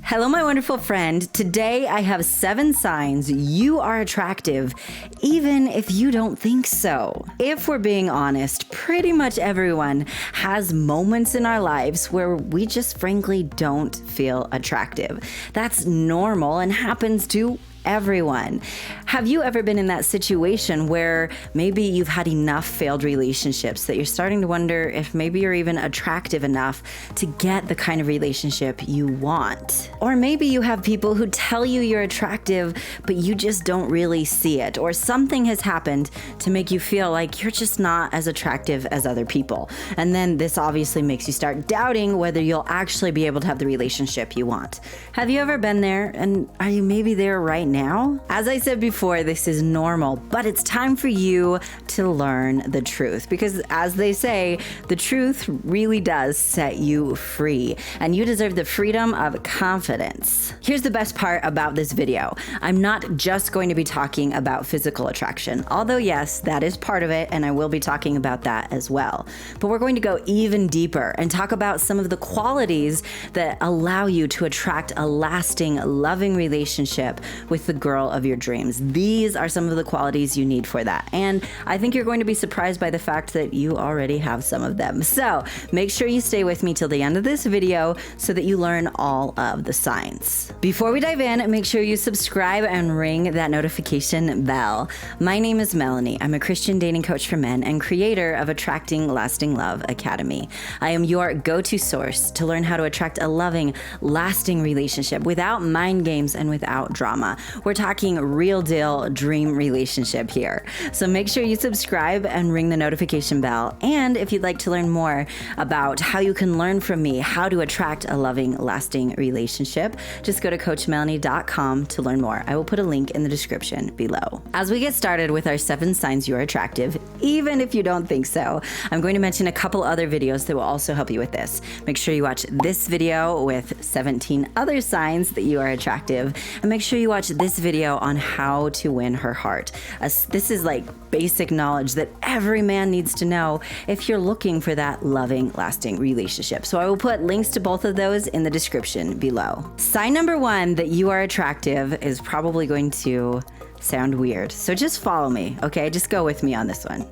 Hello, my wonderful friend. Today I have 7 signs you are attractive, even if you don't think so. If we're being honest, pretty much everyone has moments in our lives where we just frankly don't feel attractive. That's normal and happens to everyone. Have you ever been in that situation where maybe you've had enough failed relationships that you're starting to wonder if maybe you're even attractive enough to get the kind of relationship you want? Or maybe you have people who tell you you're attractive, but you just don't really see it, or something has happened to make you feel like you're just not as attractive as other people. And then this obviously makes you start doubting whether you'll actually be able to have the relationship you want. Have you ever been there? And are you maybe there right now? As I said before, this is normal, but it's time for you to learn the truth, because as they say, the truth really does set you free, and you deserve the freedom of confidence. Here's the best part about this video. I'm not just going to be talking about physical attraction, although yes, that is part of it, and I will be talking about that as well. But we're going to go even deeper and talk about some of the qualities that allow you to attract a lasting, loving relationship with the girl of your dreams. These are some of the qualities you need for that. And I think you're going to be surprised by the fact that you already have some of them. So make sure you stay with me till the end of this video so that you learn all of the signs. Before we dive in, make sure you subscribe and ring that notification bell. My name is Melanie. I'm a Christian dating coach for men and creator of Attracting Lasting Love Academy. I am your go-to source to learn how to attract a loving, lasting relationship without mind games and without drama. We're talking real deal dream relationship here. So make sure you subscribe and ring the notification bell. And if you'd like to learn more about how you can learn from me how to attract a loving, lasting relationship, just go to coachmelanie.com to learn more. I will put a link in the description below. As we get started with our 7 signs you're attractive, even if you don't think so, I'm going to mention a couple other videos that will also help you with this. Make sure you watch this video with 17 other signs that you are attractive, and make sure you watch this video on how to win her heart. This is like basic knowledge that every man needs to know if you're looking for that loving, lasting relationship. So I will put links to both of those in the description below. Sign number 1 that you are attractive is probably going to sound weird, so just follow me, okay? Just go with me on this one.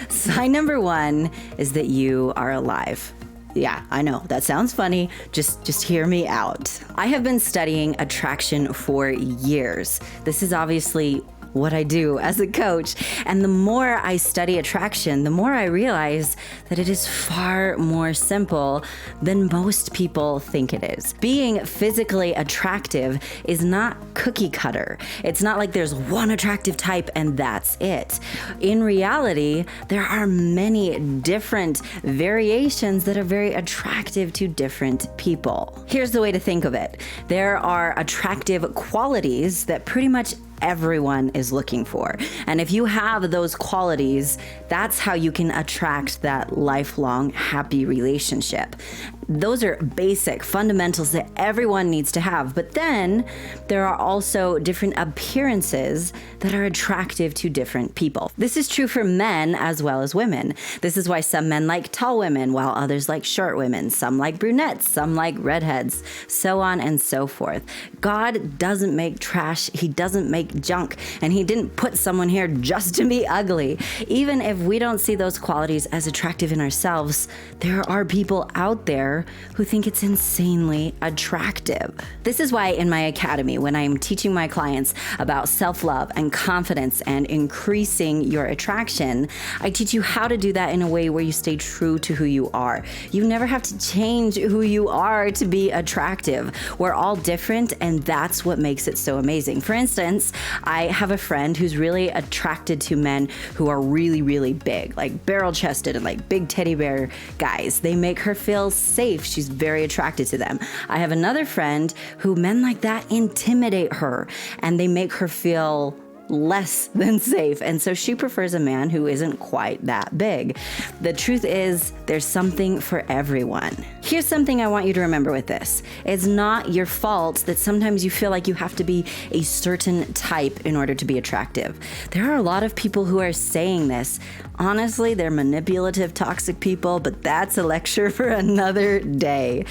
Sign number 1 is that you are alive. Yeah, I know, that sounds funny. Just hear me out. I have been studying attraction for years. This is obviously what I do as a coach. And the more I study attraction, the more I realize that it is far more simple than most people think it is. Being physically attractive is not cookie cutter. It's not like there's one attractive type and that's it. In reality, there are many different variations that are very attractive to different people. Here's the way to think of it. There are attractive qualities that pretty much everyone is looking for. And if you have those qualities, that's how you can attract that lifelong happy relationship. Those are basic fundamentals that everyone needs to have. But then there are also different appearances that are attractive to different people. This is true for men as well as women. This is why some men like tall women while others like short women. Some like brunettes, some like redheads, so on and so forth. God doesn't make trash. He doesn't make junk, and he didn't put someone here just to be ugly. Even if we don't see those qualities as attractive in ourselves, there are people out there who think it's insanely attractive. This is why in my academy, when I'm teaching my clients about self-love and confidence and increasing your attraction, I teach you how to do that in a way where you stay true to who you are. You never have to change who you are to be attractive. We're all different, and that's what makes it so amazing. For instance, I have a friend who's really attracted to men who are really, really big, like barrel-chested and like big teddy bear guys. They make her feel safe. She's very attracted to them. I have another friend who men like that intimidate her, and they make her feel less than safe. And so she prefers a man who isn't quite that big. The truth is, there's something for everyone. Here's something I want you to remember with this. It's not your fault that sometimes you feel like you have to be a certain type in order to be attractive. There are a lot of people who are saying this. Honestly, they're manipulative, toxic people, but that's a lecture for another day.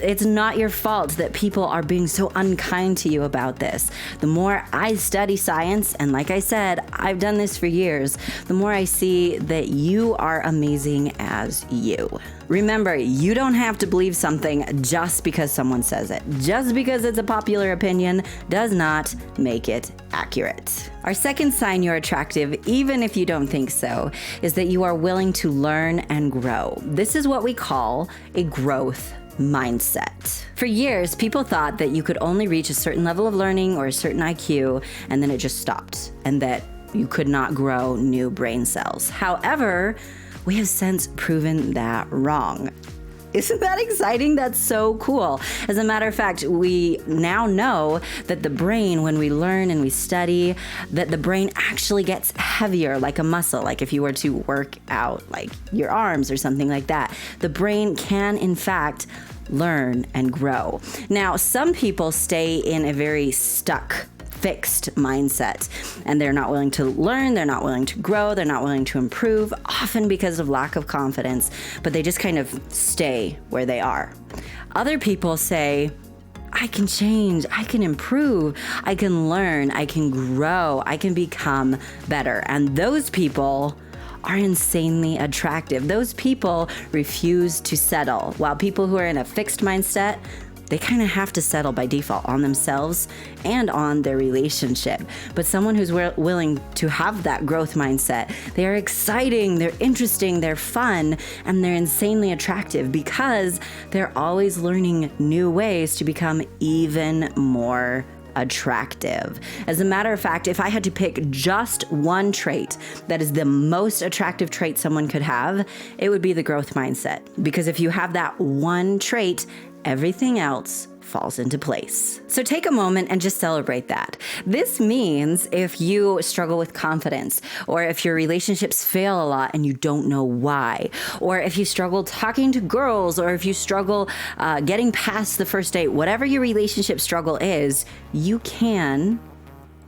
It's not your fault that people are being so unkind to you about this. The more I study science, and like I said, I've done this for years, the more I see that you are amazing as you. Remember, you don't have to believe something just because someone says it. Just because it's a popular opinion does not make it accurate. Our second sign you're attractive, even if you don't think so, is that you are willing to learn and grow. This is what we call a growth mindset. For years, people thought that you could only reach a certain level of learning or a certain IQ, and then it just stopped, and that you could not grow new brain cells. However, we have since proven that wrong. Isn't that exciting? That's so cool. As a matter of fact, we now know that the brain, when we learn and we study, that the brain actually gets heavier like a muscle. Like if you were to work out like your arms or something like that, the brain can in fact learn and grow. Now, some people stay in a very fixed mindset, and they're not willing to learn, they're not willing to grow, they're not willing to improve, often because of lack of confidence, but they just kind of stay where they are. Other people say, I can change, I can improve, I can learn, I can grow, I can become better. And those people are insanely attractive. Those people refuse to settle, while people who are in a fixed mindset, they kind of have to settle by default on themselves and on their relationship. But someone who's willing to have that growth mindset, they are exciting, they're interesting, they're fun, and they're insanely attractive because they're always learning new ways to become even more attractive. As a matter of fact, if I had to pick just one trait that is the most attractive trait someone could have, it would be the growth mindset. Because if you have that one trait, everything else falls into place. So take a moment and just celebrate that. This means if you struggle with confidence, or if your relationships fail a lot and you don't know why, or if you struggle talking to girls, or if you struggle getting past the first date, whatever your relationship struggle is, you can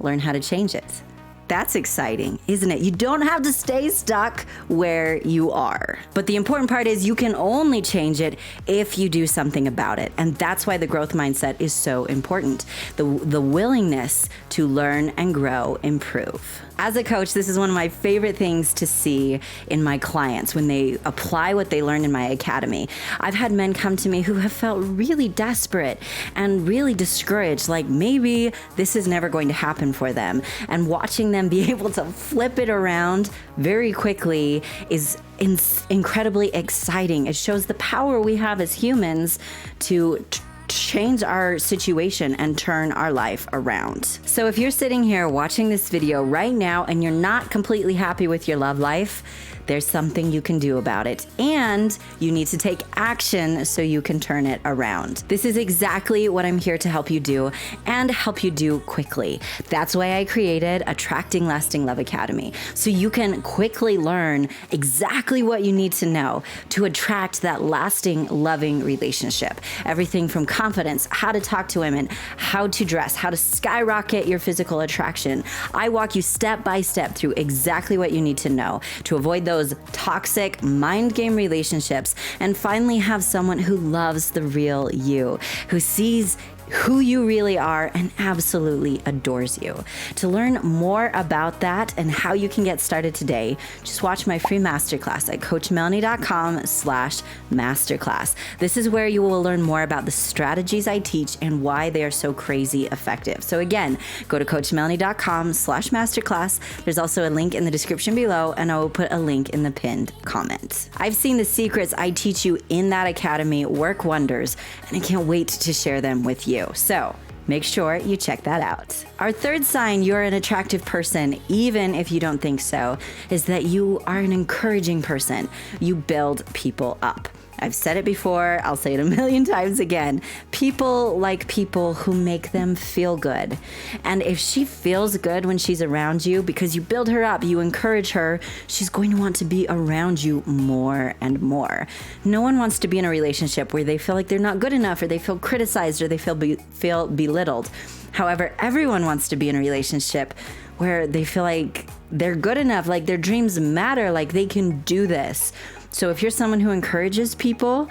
learn how to change it. That's exciting, isn't it? You don't have to stay stuck where you are. But the important part is you can only change it if you do something about it. And that's why the growth mindset is so important. The willingness to learn and grow, improve. As a coach, this is one of my favorite things to see in my clients when they apply what they learned in my academy. I've had men come to me who have felt really desperate and really discouraged, like maybe this is never going to happen for them. And watching them be able to flip it around very quickly is incredibly exciting. It shows the power we have as humans to change our situation and turn our life around. So if you're sitting here watching this video right now and you're not completely happy with your love life, there's something you can do about it, and you need to take action so you can turn it around. This is exactly what I'm here to help you do, and help you do quickly. That's why I created Attracting Lasting Love Academy, so you can quickly learn exactly what you need to know to attract that lasting, loving relationship. Everything from confidence, how to talk to women, how to dress, how to skyrocket your physical attraction. I walk you step by step through exactly what you need to know to avoid those toxic mind game relationships and finally have someone who loves the real you, who sees who you really are and absolutely adores you. To learn more about that and how you can get started today, just watch my free masterclass at coachmelanie.com/masterclass. This is where you will learn more about the strategies I teach and why they are so crazy effective. So again, go to coachmelanie.com/masterclass. There's also a link in the description below, and I will put a link in the pinned comment. I've seen the secrets I teach you in that academy work wonders, and I can't wait to share them with you. So make sure you check that out. Our third sign you're an attractive person, even if you don't think so, is that you are an encouraging person. You build people up. I've said it before, I'll say it a million times again. People like people who make them feel good. And if she feels good when she's around you because you build her up, you encourage her, she's going to want to be around you more and more. No one wants to be in a relationship where they feel like they're not good enough, or they feel criticized, or they feel belittled. However, everyone wants to be in a relationship where they feel like they're good enough, like their dreams matter, like they can do this. So if you're someone who encourages people,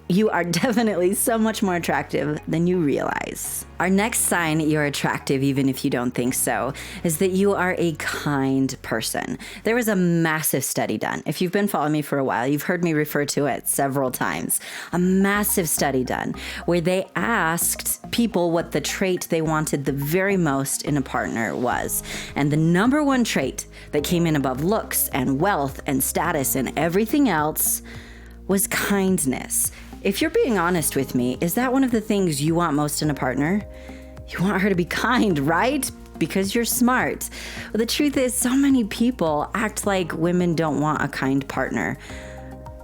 you are definitely so much more attractive than you realize. Our next sign you're attractive, even if you don't think so, is that you are a kind person. There was a massive study done. If you've been following me for a while, you've heard me refer to it several times. A massive study done where they asked people what the trait they wanted the very most in a partner was. And the number one trait that came in above looks and wealth and status and everything else was kindness. If you're being honest with me, is that one of the things you want most in a partner? You want her to be kind, right? Because you're smart. Well, the truth is, so many people act like women don't want a kind partner.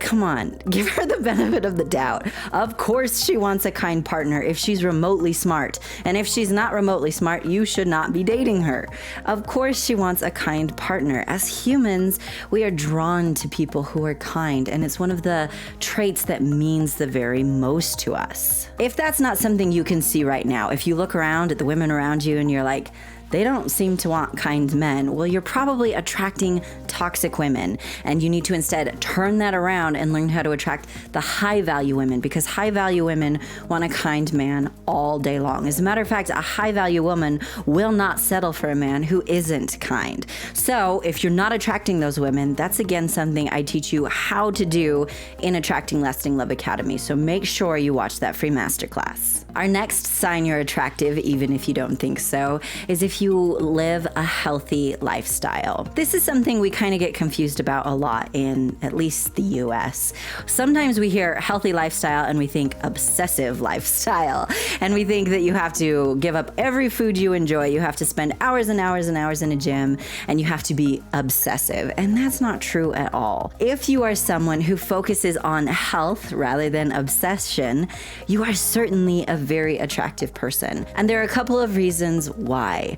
Come on, give her the benefit of the doubt. Of course she wants a kind partner if she's remotely smart. And if she's not remotely smart, you should not be dating her. Of course she wants a kind partner. As humans, we are drawn to people who are kind, and it's one of the traits that means the very most to us. If that's not something you can see right now, if you look around at the women around you and you're like, they don't seem to want kind men, well, you're probably attracting toxic women, and you need to instead turn that around and learn how to attract the high-value women, because high-value women want a kind man all day long. As a matter of fact, a high-value woman will not settle for a man who isn't kind. So if you're not attracting those women, that's again something I teach you how to do in Attracting Lasting Love Academy. So make sure you watch that free masterclass. Our next sign you're attractive, even if you don't think so, is if you live a healthy lifestyle. This is something we kind of get confused about a lot in at least the US. Sometimes we hear healthy lifestyle and we think obsessive lifestyle. And we think that you have to give up every food you enjoy. You have to spend hours and hours and hours in a gym, and you have to be obsessive. And that's not true at all. If you are someone who focuses on health rather than obsession, you are certainly a very attractive person. And there are a couple of reasons why.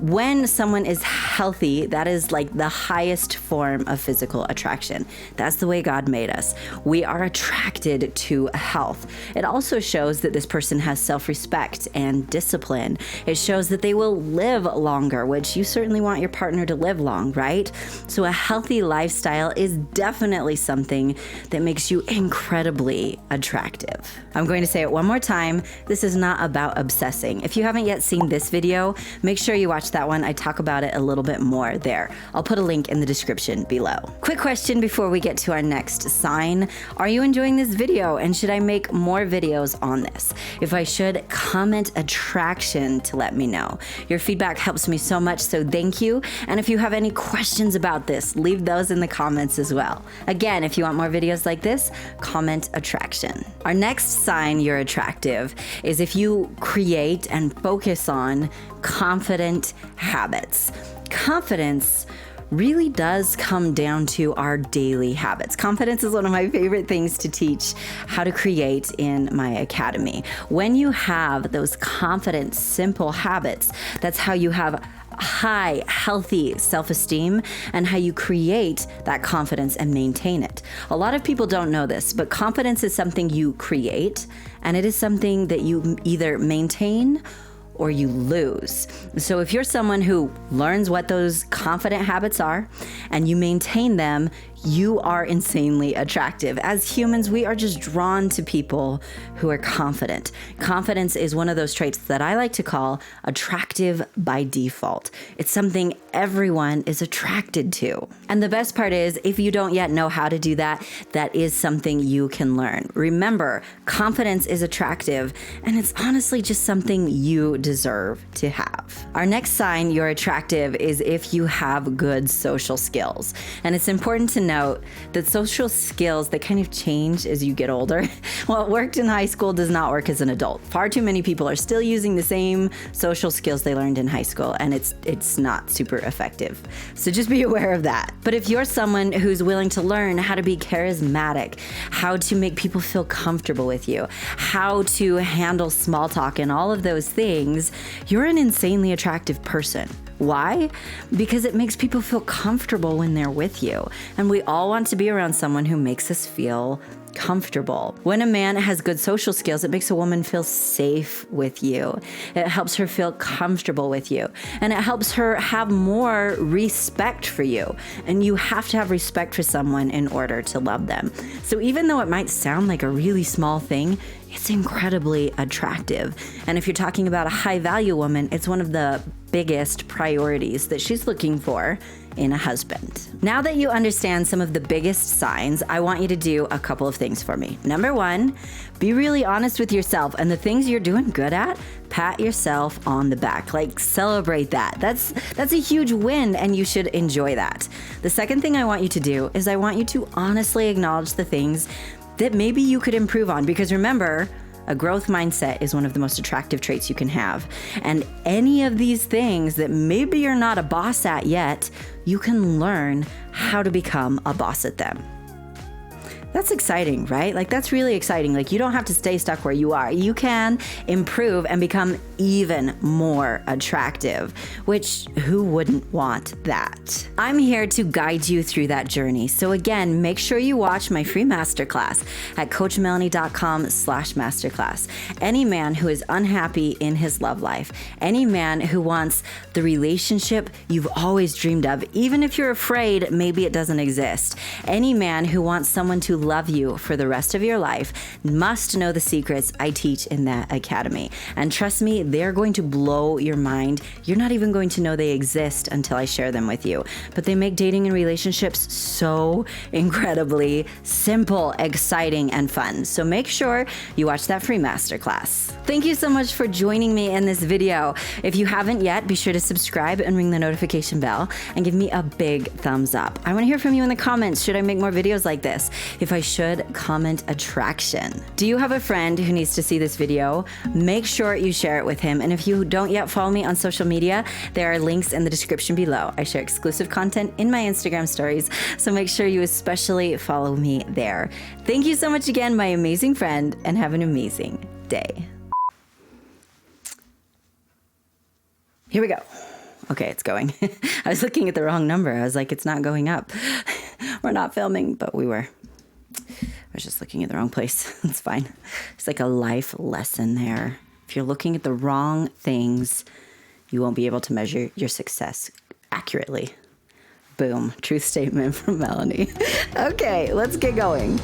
When someone is healthy, that is like the highest form of physical attraction. That's the way God made us. We are attracted to health. It also shows that this person has self-respect and discipline. It shows that they will live longer, which you certainly want your partner to live long, right? So a healthy lifestyle is definitely something that makes you incredibly attractive. I'm going to say it one more time. This is not about obsessing. If you haven't yet seen this video, make sure you watch that one. I talk about it a little bit more there. I'll put a link in the description below. Quick question before we get to our next sign. Are you enjoying this video, and should I make more videos on this? If I should, comment attraction to let me know. Your feedback helps me so much, so thank you. And if you have any questions about this, leave those in the comments as well. Again, if you want more videos like this, comment attraction. Our next sign you're attractive is if you create and focus on confident habits. Confidence really does come down to our daily habits. Confidence is one of my favorite things to teach how to create in my academy. When you have those confident, simple habits, that's how you have high, healthy self-esteem and how you create that confidence and maintain it. A lot of people don't know this, but confidence is something you create, and it is something that you either maintain or you lose. So if you're someone who learns what those confident habits are and you maintain them, you are insanely attractive. As humans, we are just drawn to people who are confident. Confidence is one of those traits that I like to call attractive by default. It's something everyone is attracted to. And the best part is, if you don't yet know how to do that, that is something you can learn. Remember, confidence is attractive, and it's honestly just something you deserve to have. Our next sign you're attractive is if you have good social skills. And it's important to note that social skills, they kind of change as you get older. What worked in high school does not work as an adult. Far too many people are still using the same social skills they learned in high school, and it's not super effective. So just be aware of that. But if you're someone who's willing to learn how to be charismatic, how to make people feel comfortable with you, how to handle small talk and all of those things, you're an insanely attractive person. Why? Because it makes people feel comfortable when they're with you. And we all want to be around someone who makes us feel comfortable. When a man has good social skills, it makes a woman feel safe with you. It helps her feel comfortable with you. And it helps her have more respect for you. And you have to have respect for someone in order to love them. So even though it might sound like a really small thing, it's incredibly attractive. And if you're talking about a high value woman, it's one of the biggest priorities that she's looking for in a husband. Now that you understand some of the biggest signs, I want you to do a couple of things for me. Number one, be really honest with yourself, and the things you're doing good at, pat yourself on the back. Like, celebrate that. That's a huge win, and you should enjoy that. The second thing I want you to do is I want you to honestly acknowledge the things that maybe you could improve on, because remember, a growth mindset is one of the most attractive traits you can have. And any of these things that maybe you're not a boss at yet, you can learn how to become a boss at them. That's exciting, right? Like, that's really exciting. Like, you don't have to stay stuck where you are. You can improve and become even more attractive, which who wouldn't want that? I'm here to guide you through that journey. So again, make sure you watch my free masterclass at coachmelanie.com/masterclass. Any man who is unhappy in his love life, any man who wants the relationship you've always dreamed of, even if you're afraid maybe it doesn't exist, any man who wants someone to love you for the rest of your life must know the secrets I teach in that academy. And trust me, they're going to blow your mind. You're not even going to know they exist until I share them with you. But they make dating and relationships so incredibly simple, exciting, and fun. So make sure you watch that free masterclass. Thank you so much for joining me in this video. If you haven't yet, be sure to subscribe and ring the notification bell and give me a big thumbs up. I want to hear from you in the comments. Should I make more videos like this? If I should, comment attraction. Do you have a friend who needs to see this video? Make sure you share it with him. And if you don't yet follow me on social media, there are links in the description below. I share exclusive content in my Instagram stories, so make sure you especially follow me there. Thank you so much again, my amazing friend, and have an amazing day. Here we go. Okay, it's going. I was looking at the wrong number. I was like, it's not going up. We're not filming, but we were. I was just looking at the wrong place. It's fine. It's like a life lesson there. If you're looking at the wrong things, you won't be able to measure your success accurately. Boom. Truth statement from Melanie. Okay, let's get going.